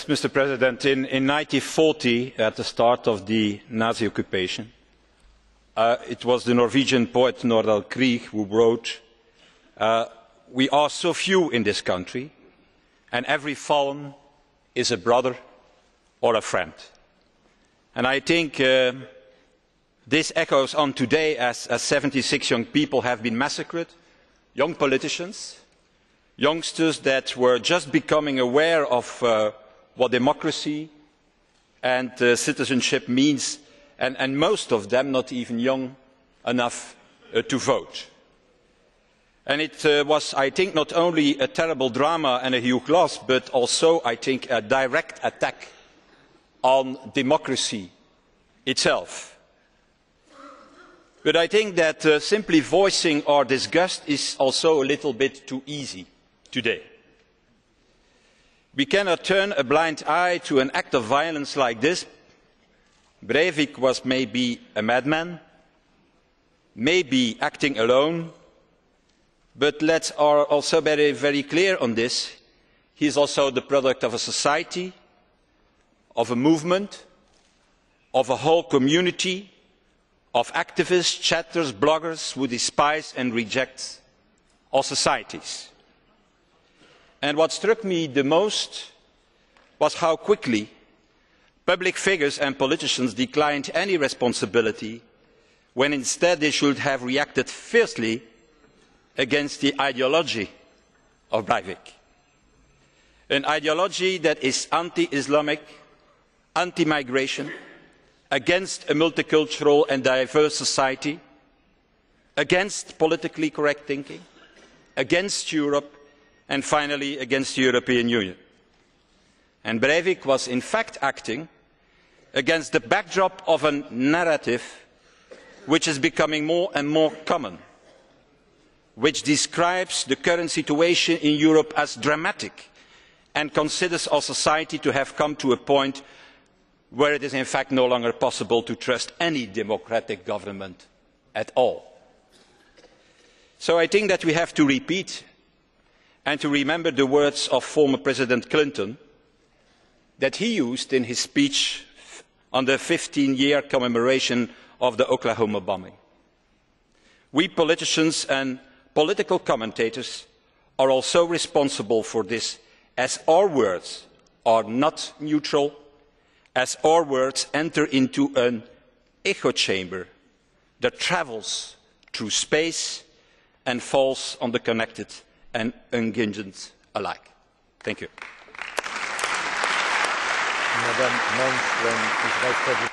Mr. President, in 1940, at the start of the Nazi occupation, it was the Norwegian poet Nordahl Grieg who wrote, "We are so few in this country, and every fallen is a brother or a friend." And I think this echoes on today as 76 young people have been massacred, young politicians, youngsters that were just becoming aware of what democracy and citizenship means, and most of them not even young enough to vote. And it was, I think, not only a terrible drama and a huge loss, but also, I think, a direct attack on democracy itself. But I think that simply voicing our disgust is also a little bit too easy today. We cannot turn a blind eye to an act of violence like this. Breivik was maybe a madman, maybe acting alone, but let's also be very clear on this. He is also the product of a society, of a movement, of a whole community, of activists, chatters, bloggers who despise and reject all societies. And what struck me the most was how quickly public figures and politicians declined any responsibility when instead they should have reacted fiercely against the ideology of Breivik. An ideology that is anti-Islamic, anti-migration, against a multicultural and diverse society, against politically correct thinking, against Europe, and finally against the European Union. And Breivik was in fact acting against the backdrop of a narrative which is becoming more and more common, which describes the current situation in Europe as dramatic and considers our society to have come to a point where it is in fact no longer possible to trust any democratic government at all. So I think that we have to repeat and to remember the words of former President Clinton that he used in his speech on the 15-year commemoration of the Oklahoma bombing. We politicians and political commentators are also responsible for this, as our words are not neutral, as our words enter into an echo chamber that travels through space and falls on the connected and unhinged alike. Thank you. Madame Mons, when Vice President